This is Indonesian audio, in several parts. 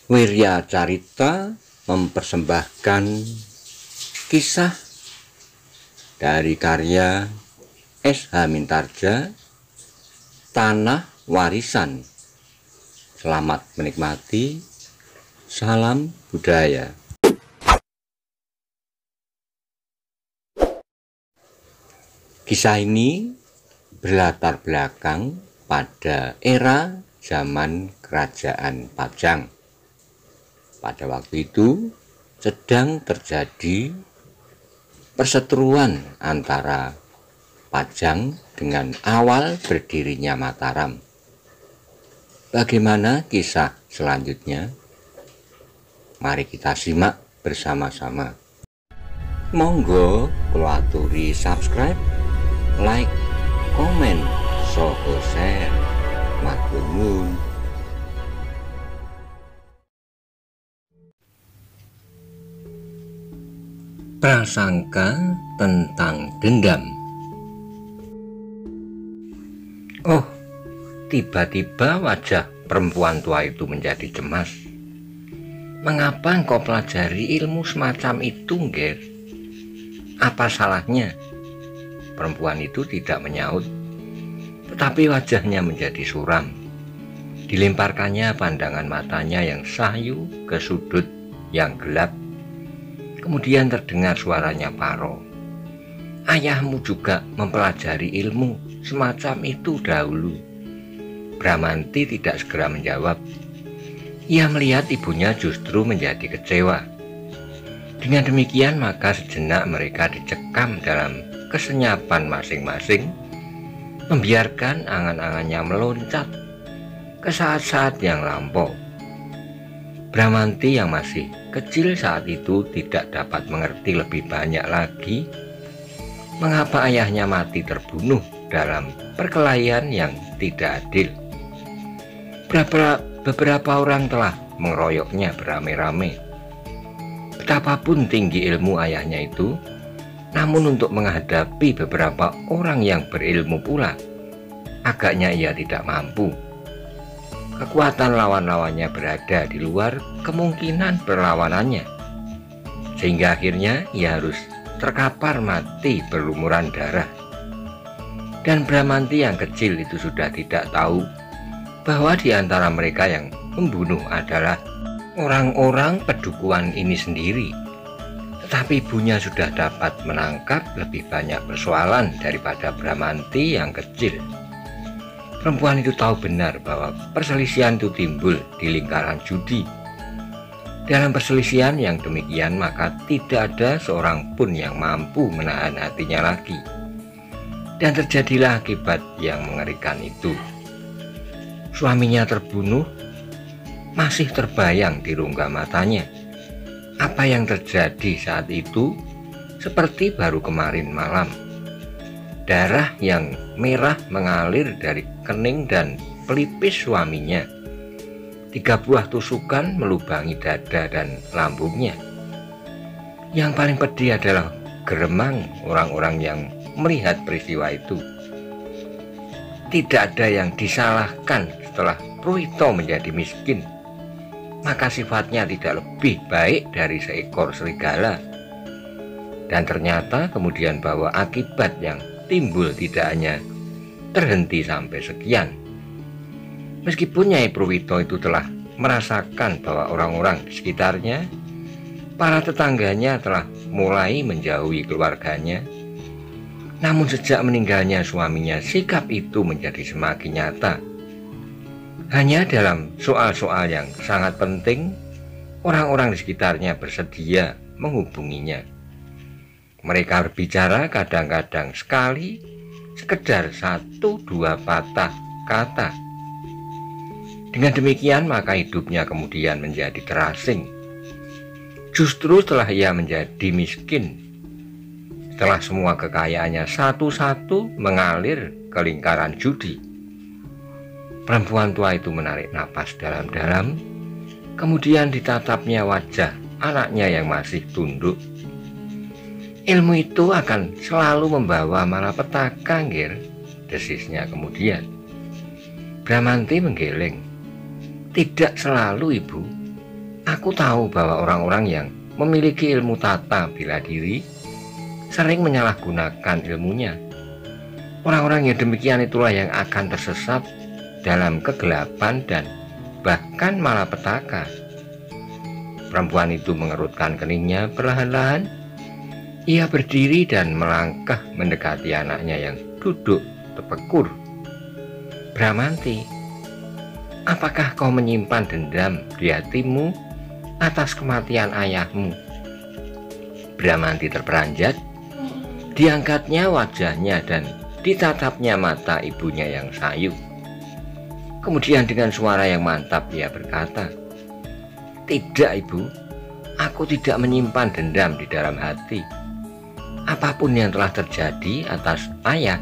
Wirya Carita mempersembahkan kisah dari karya S.H. Mintardja, Tanah Warisan. Selamat menikmati. Salam budaya. Kisah ini berlatar belakang pada era zaman Kerajaan Pajang. Pada waktu itu sedang terjadi perseteruan antara Pajang dengan awal berdirinya Mataram. Bagaimana kisah selanjutnya? Mari kita simak bersama-sama. Monggo kula aturi subscribe, like, komen, saha share. Matur nuwun. Prasangka tentang dendam. Oh, tiba-tiba wajah perempuan tua itu menjadi cemas. Mengapa engkau pelajari ilmu semacam itu, Ngger? Apa salahnya? Perempuan itu tidak menyaut, tetapi wajahnya menjadi suram. Dilemparkannya pandangan matanya yang sayu ke sudut yang gelap. Kemudian terdengar suaranya Paro. Ayahmu juga mempelajari ilmu semacam itu dahulu. Bramanti tidak segera menjawab. Ia melihat ibunya justru menjadi kecewa. Dengan demikian maka sejenak mereka dicekam dalam kesenyapan masing-masing, membiarkan angan-angannya meloncat ke saat-saat yang lampau. Bramanti yang masih kecil saat itu tidak dapat mengerti lebih banyak lagi mengapa ayahnya mati terbunuh dalam perkelahian yang tidak adil. Beberapa orang telah mengeroyoknya beramai-ramai. Betapapun tinggi ilmu ayahnya itu, namun untuk menghadapi beberapa orang yang berilmu pula, agaknya ia tidak mampu. Kekuatan lawan-lawannya berada di luar kemungkinan perlawanannya, sehingga akhirnya ia harus terkapar mati berlumuran darah. Dan Bramanti yang kecil itu sudah tidak tahu bahwa di antara mereka yang membunuh adalah orang-orang pedukuhan ini sendiri. Tetapi ibunya sudah dapat menangkap lebih banyak persoalan daripada Bramanti yang kecil. Perempuan itu tahu benar bahwa perselisihan itu timbul di lingkaran judi. Dalam perselisihan yang demikian maka tidak ada seorang pun yang mampu menahan hatinya lagi. Dan terjadilah akibat yang mengerikan itu. Suaminya terbunuh, masih terbayang di rongga matanya. Apa yang terjadi saat itu seperti baru kemarin malam. Darah yang merah mengalir dari kening dan pelipis suaminya. 3 buah tusukan melubangi dada dan lambungnya. Yang paling pedih adalah geremang orang-orang yang melihat peristiwa itu. Tidak ada yang disalahkan setelah Pruwito menjadi miskin. Maka sifatnya tidak lebih baik dari seekor serigala. Dan ternyata kemudian bahwa akibat yang timbul tidak hanya terhenti sampai sekian. Meskipun Nyai Pruwito itu telah merasakan bahwa orang-orang di sekitarnya, para tetangganya telah mulai menjauhi keluarganya, namun sejak meninggalnya suaminya, sikap itu menjadi semakin nyata. Hanya dalam soal-soal yang sangat penting, orang-orang di sekitarnya bersedia menghubunginya. Mereka berbicara kadang-kadang sekali, sekedar 1-2 patah kata. Dengan demikian maka hidupnya kemudian menjadi terasing. Justru setelah ia menjadi miskin, setelah semua kekayaannya satu-satu mengalir ke lingkaran judi, perempuan tua itu menarik napas dalam-dalam, kemudian ditatapnya wajah anaknya yang masih tunduk. Ilmu itu akan selalu membawa malapetaka, Ngger, desisnya kemudian. Bramanti menggeleng. Tidak selalu, Ibu. Aku tahu bahwa orang-orang yang memiliki ilmu tata bela diri sering menyalahgunakan ilmunya. Orang-orang yang demikian itulah yang akan tersesat dalam kegelapan dan bahkan malapetaka. Perempuan itu mengerutkan keningnya perlahan-lahan. Ia berdiri dan melangkah mendekati anaknya yang duduk terpekur. Bramanti, apakah kau menyimpan dendam di hatimu atas kematian ayahmu? Bramanti terperanjat. Diangkatnya wajahnya dan ditatapnya mata ibunya yang sayu. Kemudian dengan suara yang mantap ia berkata, "Tidak, Ibu, aku tidak menyimpan dendam di dalam hati. Apapun yang telah terjadi atas ayah,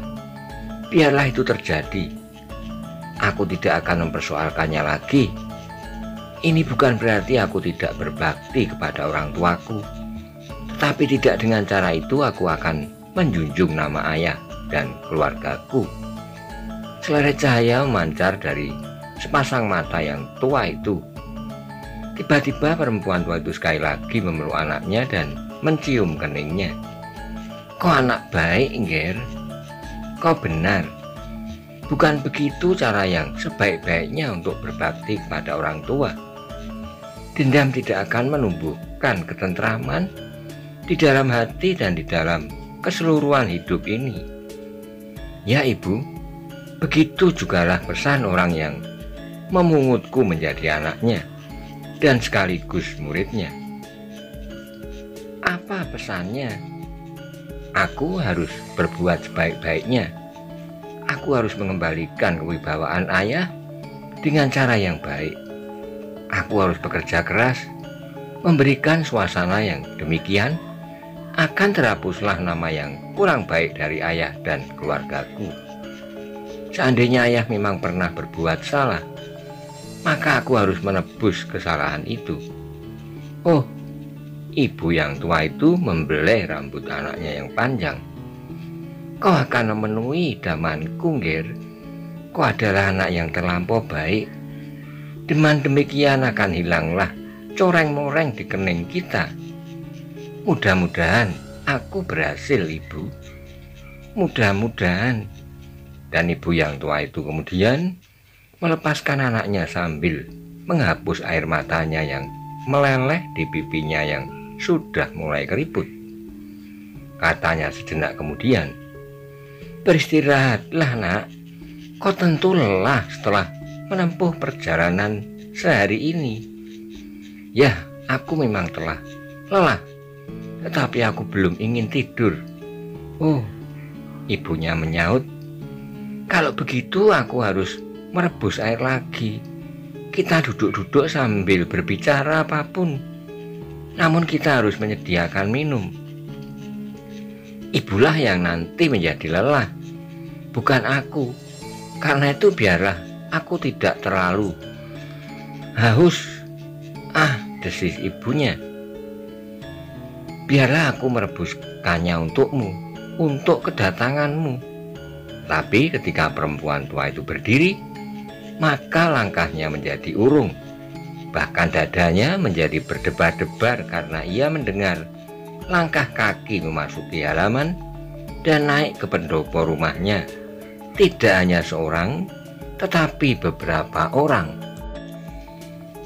biarlah itu terjadi. Aku tidak akan mempersoalkannya lagi. Ini bukan berarti aku tidak berbakti kepada orang tuaku, tetapi tidak dengan cara itu aku akan menjunjung nama ayah dan keluargaku." Seleret cahaya memancar dari sepasang mata yang tua itu. Tiba-tiba perempuan tua itu sekali lagi memeluk anaknya dan mencium keningnya. "Kau anak baik, Nger. Kau benar. Bukan begitu cara yang sebaik-baiknya untuk berbakti kepada orang tua. Dendam tidak akan menumbuhkan ketentraman di dalam hati dan di dalam keseluruhan hidup ini. Ya, Ibu, begitu jugalah pesan orang yang memungutku menjadi anaknya dan sekaligus muridnya." "Apa pesannya?" "Aku harus berbuat sebaik-baiknya. Aku harus mengembalikan kewibawaan ayah dengan cara yang baik. Aku harus bekerja keras, memberikan suasana yang demikian akan terhapuslah nama yang kurang baik dari ayah dan keluargaku. Seandainya ayah memang pernah berbuat salah, maka aku harus menebus kesalahan itu." Oh, ibu yang tua itu membelai rambut anaknya yang panjang. "Kau akan memenuhi idamanku, Nger. Kau adalah anak yang terlampau baik. Dengan demikian akan hilanglah coreng-moreng di kening kita. Mudah-mudahan aku berhasil, Ibu. Mudah-mudahan." Dan ibu yang tua itu kemudian melepaskan anaknya sambil menghapus air matanya yang meleleh di pipinya yang sudah mulai keriput. Katanya sejenak kemudian, "Beristirahatlah, Nak. Kau tentu lelah setelah menempuh perjalanan sehari ini." "Ya, aku memang telah lelah, tetapi aku belum ingin tidur." "Oh," ibunya menyaut, "kalau begitu aku harus merebus air lagi. Kita duduk-duduk sambil berbicara apapun, namun kita harus menyediakan minum. Ibulah yang nanti menjadi lelah, bukan aku. Karena itu biarlah aku tidak terlalu haus." "Ah," desis ibunya, "biarlah aku merebuskannya untukmu, untuk kedatanganmu." Tapi ketika perempuan tua itu berdiri, maka langkahnya menjadi urung. Bahkan dadanya menjadi berdebar-debar karena ia mendengar langkah kaki memasuki halaman dan naik ke pendopo rumahnya. Tidak hanya seorang, tetapi beberapa orang.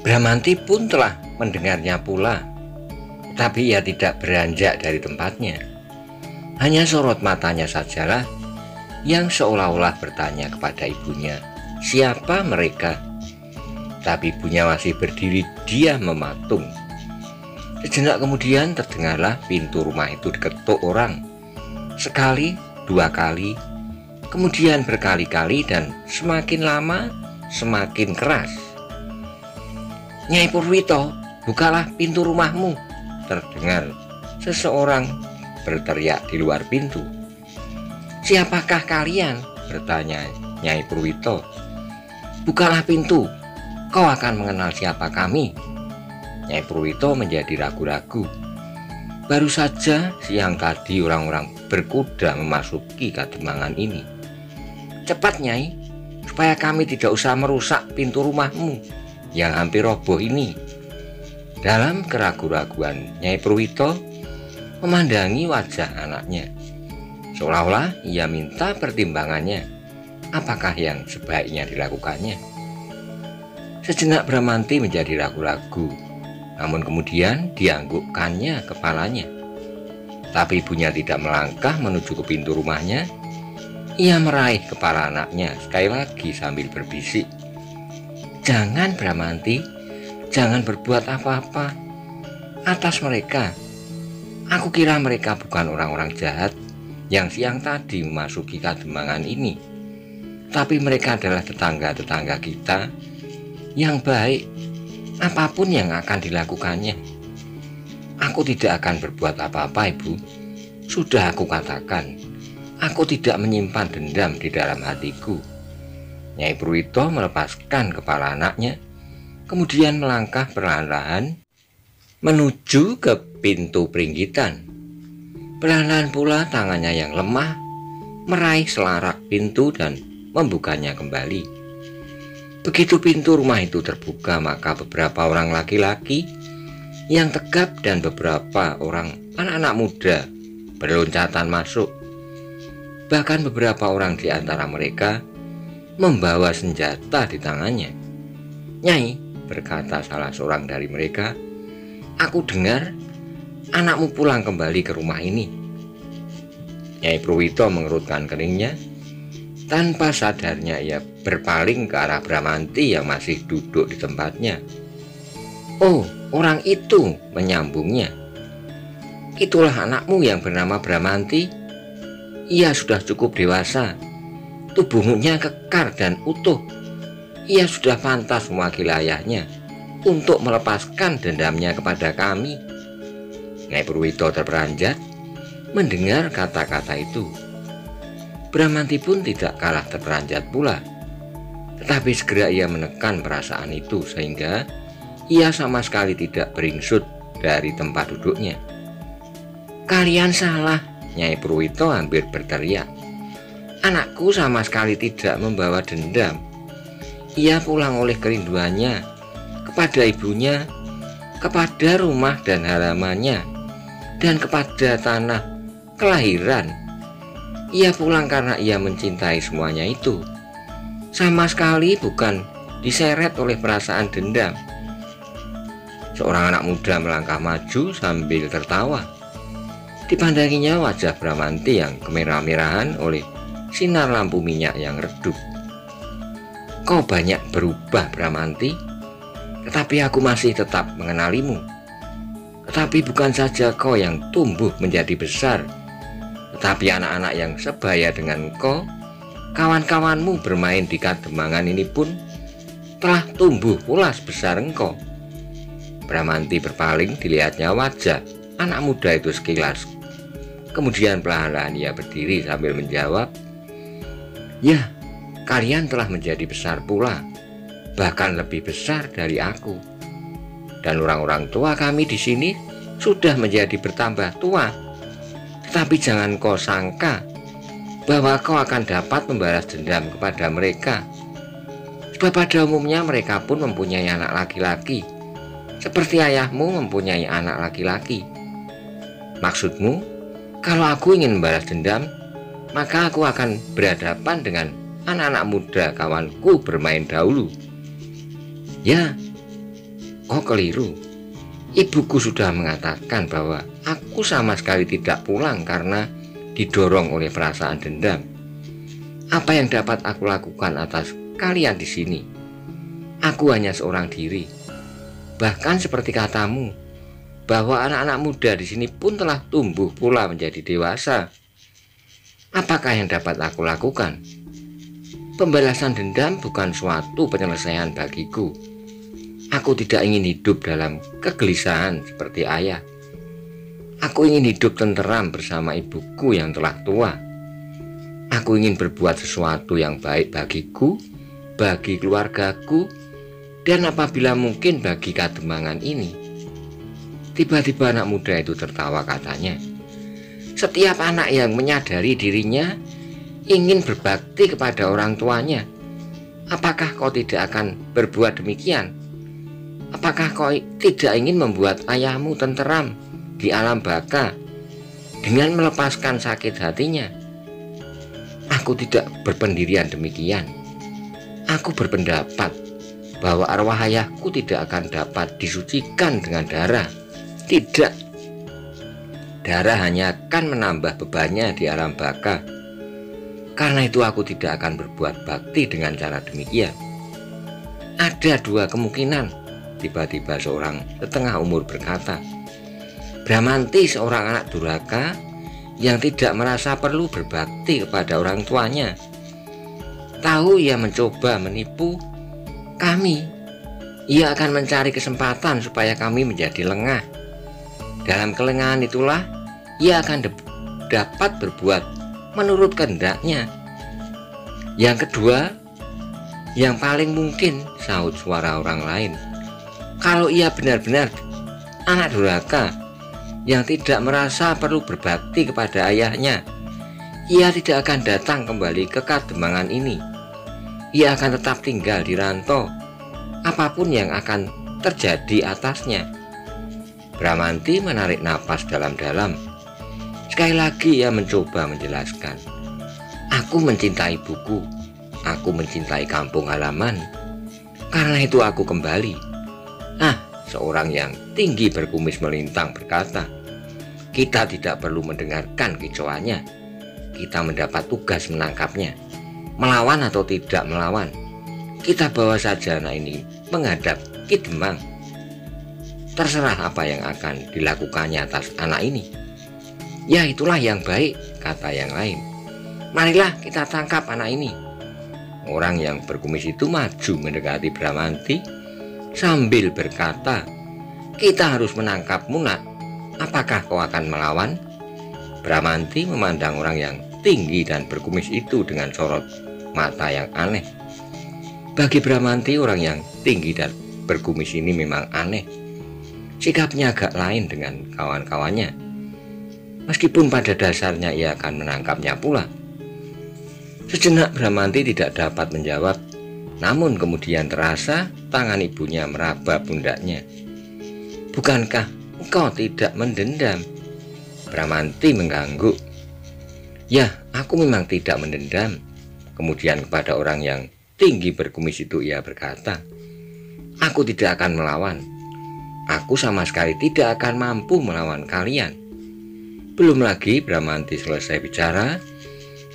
Bramanti pun telah mendengarnya pula, tapi ia tidak beranjak dari tempatnya. Hanya sorot matanya sajalah yang seolah-olah bertanya kepada ibunya, siapa mereka. Tapi ibunya masih berdiri diam mematung. Sejenak kemudian terdengarlah pintu rumah itu diketuk orang. Sekali, dua kali, kemudian berkali-kali dan semakin lama semakin keras. "Nyai Purwito, bukalah pintu rumahmu," terdengar seseorang berteriak di luar pintu. "Siapakah kalian?" bertanya Nyai Purwito. "Bukalah pintu, kau akan mengenal siapa kami." Nyai Purwito menjadi ragu-ragu. Baru saja siang tadi orang-orang berkuda memasuki Kademangan ini. "Cepat, Nyai, supaya kami tidak usah merusak pintu rumahmu yang hampir roboh ini." Dalam keraguan-raguan, Nyai Purwito memandangi wajah anaknya, seolah-olah ia minta pertimbangannya apakah yang sebaiknya dilakukannya. Sejenak Bramanti menjadi ragu-ragu, namun kemudian dianggukkannya kepalanya. Tapi ibunya tidak melangkah menuju ke pintu rumahnya. Ia meraih kepala anaknya sekali lagi sambil berbisik, "Jangan Bramanti, jangan berbuat apa-apa atas mereka. Aku kira mereka bukan orang-orang jahat yang siang tadi memasuki Kademangan ini, tapi mereka adalah tetangga-tetangga kita yang baik. Apapun yang akan dilakukannya, aku tidak akan berbuat apa-apa, Ibu. Sudah aku katakan, aku tidak menyimpan dendam di dalam hatiku." Nyai Purwito melepaskan kepala anaknya, kemudian melangkah perlahan-lahan menuju ke pintu peringgitan. Perlahan-lahan pula tangannya yang lemah meraih selarak pintu dan membukanya kembali. Begitu pintu rumah itu terbuka, maka beberapa orang laki-laki yang tegap dan beberapa orang anak-anak muda berloncatan masuk. Bahkan beberapa orang di antara mereka membawa senjata di tangannya. "Nyai," berkata salah seorang dari mereka, "aku dengar anakmu pulang kembali ke rumah ini." Nyai Purwito mengerutkan keningnya. Tanpa sadarnya ia berpaling ke arah Bramanti yang masih duduk di tempatnya. "Oh, orang itu," menyambungnya. "Itulah anakmu yang bernama Bramanti. Ia sudah cukup dewasa, tubuhnya kekar dan utuh. Ia sudah pantas mewakili ayahnya untuk melepaskan dendamnya kepada kami." Nyai Purwito terperanjat mendengar kata-kata itu. Bramanti pun tidak kalah terperanjat pula, tetapi segera ia menekan perasaan itu sehingga ia sama sekali tidak beringsut dari tempat duduknya. "Kalian salah," Nyai Purwito hampir berteriak. "Anakku sama sekali tidak membawa dendam. Ia pulang oleh kerinduannya kepada ibunya, kepada rumah dan halamannya, dan kepada tanah kelahiran. Ia pulang karena ia mencintai semuanya itu. Sama sekali bukan diseret oleh perasaan dendam." Seorang anak muda melangkah maju sambil tertawa. Dipandanginya wajah Bramanti yang kemerah-merahan oleh sinar lampu minyak yang redup. "Kau banyak berubah, Bramanti, tetapi aku masih tetap mengenalimu. Tetapi bukan saja kau yang tumbuh menjadi besar, tetapi anak-anak yang sebaya dengan kau, kawan-kawanmu bermain di Kademangan ini pun telah tumbuh pula sebesar engkau." Bramanti berpaling, dilihatnya wajah anak muda itu sekilas. Kemudian perlahan-lahan ia berdiri sambil menjawab, "Ya, kalian telah menjadi besar pula, bahkan lebih besar dari aku. Dan orang-orang tua kami di sini sudah menjadi bertambah tua. Tetapi jangan kau sangka bahwa kau akan dapat membalas dendam kepada mereka. Sebab pada umumnya mereka pun mempunyai anak laki-laki, seperti ayahmu mempunyai anak laki-laki. Maksudmu, kalau aku ingin membalas dendam, maka aku akan berhadapan dengan anak-anak muda kawanku bermain dahulu. Ya, kau keliru. Ibuku sudah mengatakan bahwa aku sama sekali tidak pulang karena didorong oleh perasaan dendam. Apa yang dapat aku lakukan atas kalian di sini? Aku hanya seorang diri. Bahkan seperti katamu, bahwa anak-anak muda di sini pun telah tumbuh pula menjadi dewasa. Apakah yang dapat aku lakukan? Pembalasan dendam bukan suatu penyelesaian bagiku. Aku tidak ingin hidup dalam kegelisahan seperti ayah. Aku ingin hidup tenteram bersama ibuku yang telah tua. Aku ingin berbuat sesuatu yang baik bagiku, bagi keluargaku, dan apabila mungkin bagi Kademangan ini. Tiba-tiba anak muda itu tertawa, katanya, "Setiap anak yang menyadari dirinya ingin berbakti kepada orang tuanya. Apakah kau tidak akan berbuat demikian? Apakah kau tidak ingin membuat ayahmu tenteram di alam baka dengan melepaskan sakit hatinya? Aku tidak berpendirian demikian. Aku berpendapat bahwa arwah ayahku tidak akan dapat disucikan dengan darah. Tidak. Darah hanya akan menambah bebannya di alam baka. Karena itu aku tidak akan berbuat bakti dengan cara demikian. Ada dua kemungkinan. Tiba-tiba seorang setengah umur berkata, Bramanti seorang anak durhaka yang tidak merasa perlu berbakti kepada orang tuanya. Tahu ia mencoba menipu kami. Ia akan mencari kesempatan supaya kami menjadi lengah. Dalam kelengahan itulah ia akan dapat berbuat menurut kehendaknya. Yang kedua, yang paling mungkin, sahut suara orang lain, kalau ia benar-benar anak durhaka yang tidak merasa perlu berbakti kepada ayahnya, ia tidak akan datang kembali ke Kademangan ini. Ia akan tetap tinggal di rantau, apapun yang akan terjadi atasnya. Bramanti menarik napas dalam-dalam. Sekali lagi ia mencoba menjelaskan, aku mencintai ibuku, aku mencintai kampung halaman, karena itu aku kembali. Seorang yang tinggi berkumis melintang berkata, kita tidak perlu mendengarkan kicauannya. Kita mendapat tugas menangkapnya. Melawan atau tidak melawan, kita bawa saja anak ini menghadap Ki Demang. Terserah apa yang akan dilakukannya atas anak ini. Ya, itulah yang baik, kata yang lain. Marilah kita tangkap anak ini. Orang yang berkumis itu maju mendekati Bramanti sambil berkata, kita harus menangkapmu, nak. Apakah kau akan melawan? Bramanti memandang orang yang tinggi dan berkumis itu dengan sorot mata yang aneh. Bagi Bramanti, orang yang tinggi dan berkumis ini memang aneh. Sikapnya agak lain dengan kawan-kawannya. Meskipun pada dasarnya ia akan menangkapnya pula. Sejenak Bramanti tidak dapat menjawab, namun kemudian terasa tangan ibunya meraba pundaknya. Bukankah engkau tidak mendendam? Bramanti mengangguk. Ya, aku memang tidak mendendam. Kemudian kepada orang yang tinggi berkumis itu ia berkata, aku tidak akan melawan. Aku sama sekali tidak akan mampu melawan kalian. Belum lagi Bramanti selesai bicara,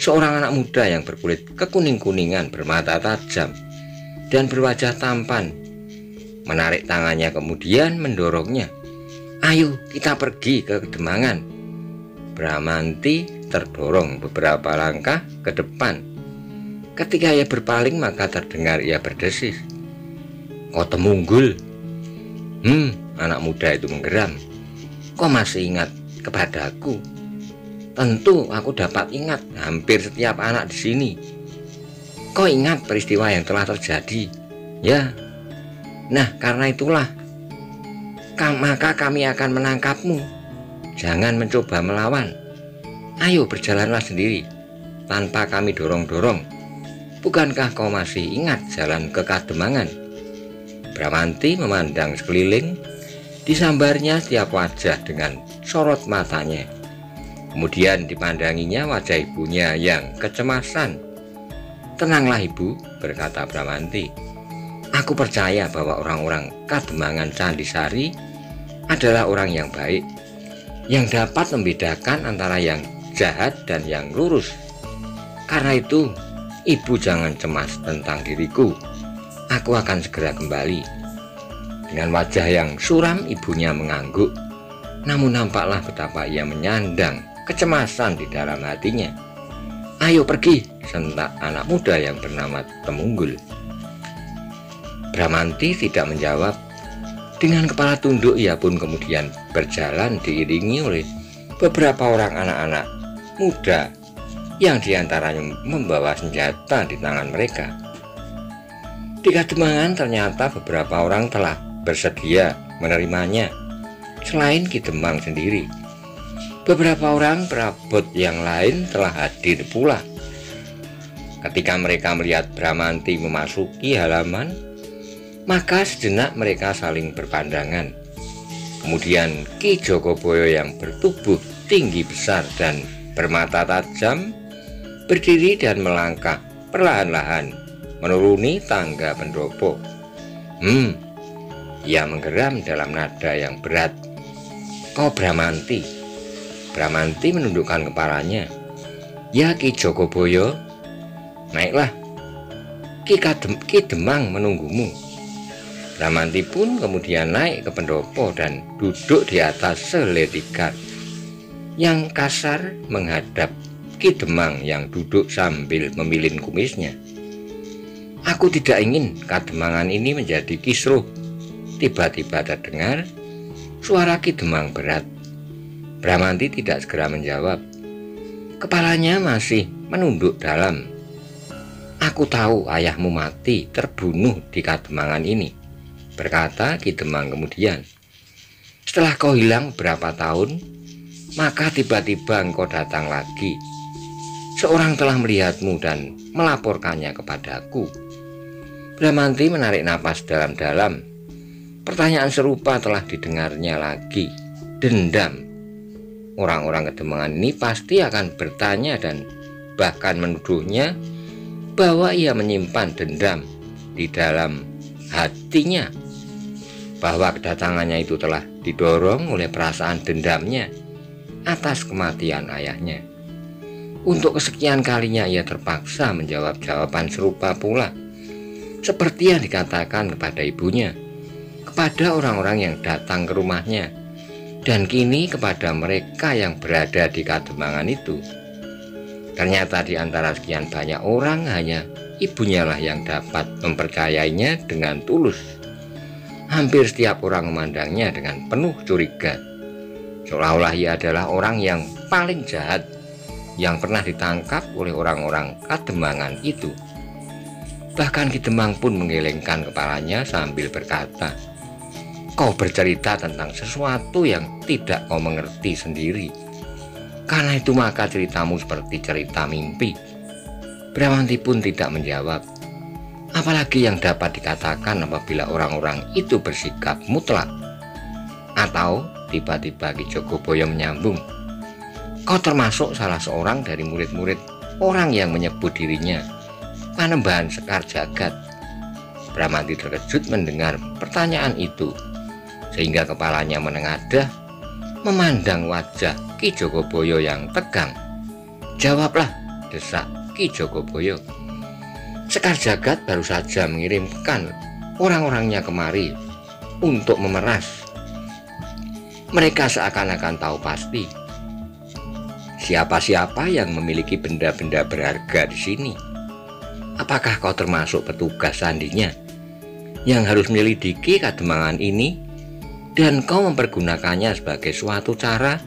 seorang anak muda yang berkulit kekuning-kuningan bermata tajam dan berwajah tampan menarik tangannya kemudian mendorongnya. Ayo kita pergi ke Kademangan. Bramanti terdorong beberapa langkah ke depan. Ketika ia berpaling maka terdengar ia berdesis, kau temunggul. Anak muda itu menggeram. Kau masih ingat kepadaku? Tentu aku dapat ingat hampir setiap anak di sini. Kau ingat peristiwa yang telah terjadi? Ya. Nah, karena itulah maka kami akan menangkapmu. Jangan mencoba melawan. Ayo berjalanlah sendiri tanpa kami dorong-dorong. Bukankah kau masih ingat jalan ke Kademangan? Bramanti memandang sekeliling. Disambarnya setiap wajah dengan sorot matanya. Kemudian dipandanginya wajah ibunya yang kecemasan. Tenanglah ibu, berkata Bramanti. Aku percaya bahwa orang-orang Kademangan Candisari adalah orang yang baik, yang dapat membedakan antara yang jahat dan yang lurus. Karena itu, ibu jangan cemas tentang diriku. Aku akan segera kembali. Dengan wajah yang suram, ibunya mengangguk. Namun nampaklah betapa ia menyandang kecemasan di dalam hatinya. Ayo pergi, sentak anak muda yang bernama Temunggul. Bramanti tidak menjawab. Dengan kepala tunduk ia pun kemudian berjalan diiringi oleh beberapa orang anak-anak muda yang diantaranya membawa senjata di tangan mereka. Di Kademangan ternyata beberapa orang telah bersedia menerimanya selain Ki Demang sendiri. Beberapa orang perabot yang lain telah hadir pula. Ketika mereka melihat Bramanti memasuki halaman, Maka sejenak mereka saling berpandangan. Kemudian Ki Jogoboyo yang bertubuh tinggi besar dan bermata tajam berdiri dan melangkah perlahan-lahan menuruni tangga pendopo. Ia menggeram dalam nada yang berat. "Kau Bramanti." Bramanti menundukkan kepalanya. "Ya Ki Jogoboyo." "Naiklah, Ki Demang menunggumu." Bramanti pun kemudian naik ke pendopo dan duduk di atas seledikan yang kasar menghadap Ki Demang yang duduk sambil memilin kumisnya. "Aku tidak ingin kademangan ini menjadi kisruh." Tiba-tiba terdengar suara Ki Demang berat. Bramanti tidak segera menjawab. Kepalanya masih menunduk dalam. "Aku tahu ayahmu mati terbunuh di kademangan ini," berkata Ki Demang kemudian. "Setelah kau hilang berapa tahun, maka tiba-tiba engkau datang lagi. Seorang telah melihatmu dan melaporkannya kepadaku." Bramanti menarik napas dalam-dalam. Pertanyaan serupa telah didengarnya lagi. Dendam. Orang-orang Kademangan ini pasti akan bertanya dan bahkan menuduhnya bahwa ia menyimpan dendam di dalam hatinya, bahwa kedatangannya itu telah didorong oleh perasaan dendamnya atas kematian ayahnya. Untuk kesekian kalinya ia terpaksa menjawab jawaban serupa pula, seperti yang dikatakan kepada ibunya, kepada orang-orang yang datang ke rumahnya, dan kini kepada mereka yang berada di Kademangan itu. Ternyata di antara sekian banyak orang, hanya ibunya lah yang dapat mempercayainya dengan tulus. Hampir setiap orang memandangnya dengan penuh curiga, seolah-olah ia adalah orang yang paling jahat yang pernah ditangkap oleh orang-orang Kademangan itu. Bahkan Ki Demang pun menggelengkan kepalanya sambil berkata, "Kau bercerita tentang sesuatu yang tidak kau mengerti sendiri. Karena itu maka ceritamu seperti cerita mimpi." Bramanti pun tidak menjawab. Apalagi yang dapat dikatakan apabila orang-orang itu bersikap mutlak? Atau tiba-tiba Ki Jogoboyo menyambung, "Kau termasuk salah seorang dari murid-murid orang yang menyebut dirinya Panembahan Sekar Jagat?" Bramanti terkejut mendengar pertanyaan itu, sehingga kepalanya menengadah memandang wajah Ki Jogoboyo yang tegang. "Jawablah," desak Ki Jogoboyo. "Sekar Jagat baru saja mengirimkan orang-orangnya kemari untuk memeras. Mereka seakan-akan tahu pasti siapa-siapa yang memiliki benda-benda berharga di sini. Apakah kau termasuk petugas sandinya yang harus menyelidiki Kademangan ini dan kau mempergunakannya sebagai suatu cara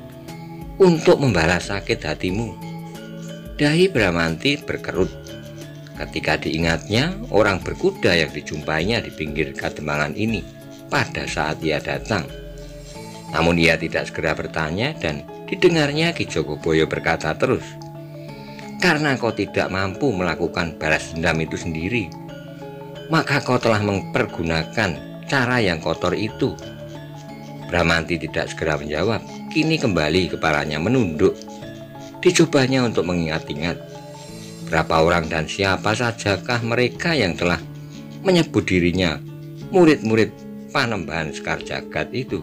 untuk membalas sakit hatimu?" Dahi Bramanti berkerut ketika diingatnya orang berkuda yang dijumpainya di pinggir Kademangan ini pada saat ia datang. Namun ia tidak segera bertanya dan didengarnya Ki Jogoboyo berkata terus, "Karena kau tidak mampu melakukan balas dendam itu sendiri, maka kau telah mempergunakan cara yang kotor itu." Bramanti tidak segera menjawab. Kini kembali kepalanya menunduk. Dicobanya untuk mengingat-ingat berapa orang dan siapa sajakah mereka yang telah menyebut dirinya murid-murid Panembahan Sekar Jagat itu.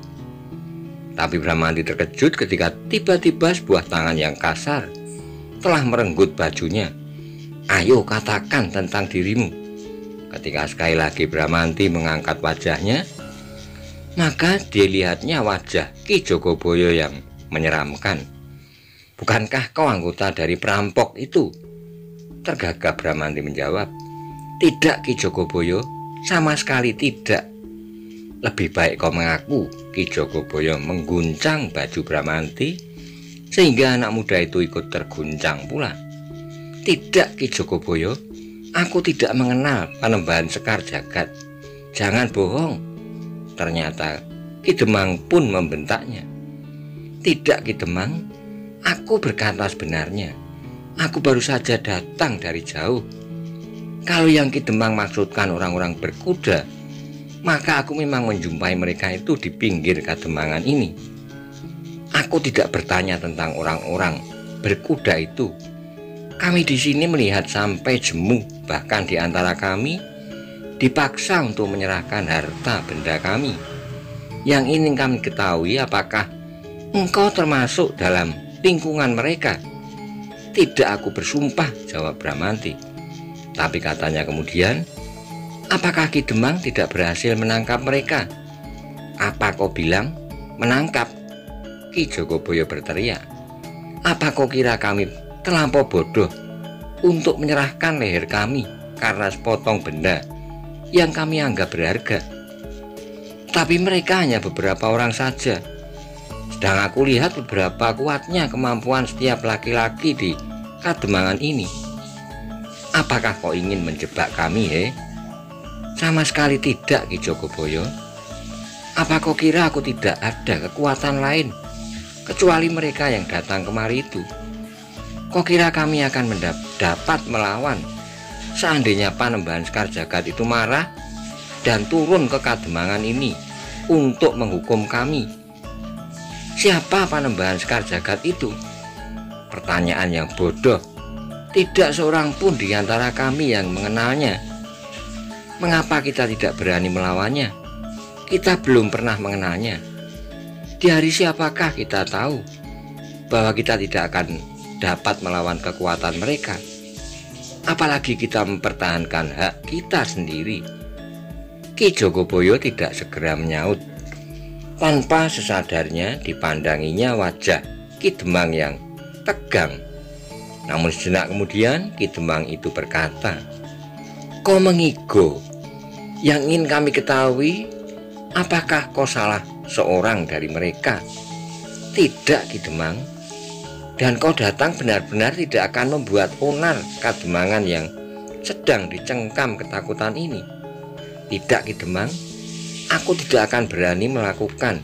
Tapi Bramanti terkejut ketika tiba-tiba sebuah tangan yang kasar telah merenggut bajunya. "Ayo katakan tentang dirimu." Ketika sekali lagi Bramanti mengangkat wajahnya, maka dilihatnya wajah Ki Jogoboyo yang menyeramkan. "Bukankah kau anggota dari perampok itu?" Tergagap Bramanti menjawab. "Tidak Ki Jogoboyo, sama sekali tidak." "Lebih baik kau mengaku." Ki Jogoboyo mengguncang baju Bramanti sehingga anak muda itu ikut terguncang pula. "Tidak Ki Jogoboyo, aku tidak mengenal Panembahan Sekar Jagat. Jangan bohong." Ternyata Ki Demang pun membentaknya. "Tidak Ki Demang, aku berkata sebenarnya. Aku baru saja datang dari jauh. Kalau yang Ki Demang maksudkan orang-orang berkuda, maka aku memang menjumpai mereka itu di pinggir Kademangan ini. Aku tidak bertanya tentang orang-orang berkuda itu. Kami di sini melihat sampai jemu, bahkan di antara kami dipaksa untuk menyerahkan harta benda kami. Yang ingin kami ketahui, apakah engkau termasuk dalam lingkungan mereka? Tidak, aku bersumpah, jawab Bramanti. Tapi katanya kemudian, apakah Ki Demang tidak berhasil menangkap mereka? Apa kau bilang menangkap? Ki Jogoboyo berteriak. Apa kau kira kami terlampau bodoh untuk menyerahkan leher kami karena sepotong benda yang kami anggap berharga? Tapi mereka hanya beberapa orang saja. Sedang aku lihat beberapa kuatnya kemampuan setiap laki-laki di Kademangan ini. Apakah kau ingin menjebak kami, Sama sekali tidak, Ki Jogoboyo. Apa kau kira aku tidak ada kekuatan lain kecuali mereka yang datang kemari itu? Kau kira kami akan dapat melawan seandainya Panembahan Sekar Jagad itu marah dan turun ke Kademangan ini untuk menghukum kami? Siapa Panembahan Sekar Jagad itu? Pertanyaan yang bodoh. Tidak seorang pun di antara kami yang mengenalnya. Mengapa kita tidak berani melawannya? Kita belum pernah mengenalnya. Di hari siapakah kita tahu bahwa kita tidak akan dapat melawan kekuatan mereka? Apalagi kita mempertahankan hak kita sendiri. Ki Jogoboyo tidak segera menyaut. Tanpa sesadarnya dipandanginya wajah Ki Demang yang tegang. Namun sejenak kemudian Ki Demang itu berkata, kau mengigo. Yang ingin kami ketahui, apakah kau salah seorang dari mereka? Tidak, Ki Demang. Dan kau datang benar-benar tidak akan membuat onar Kademangan yang sedang dicengkam ketakutan ini. Tidak, Ki Demang. Aku tidak akan berani melakukan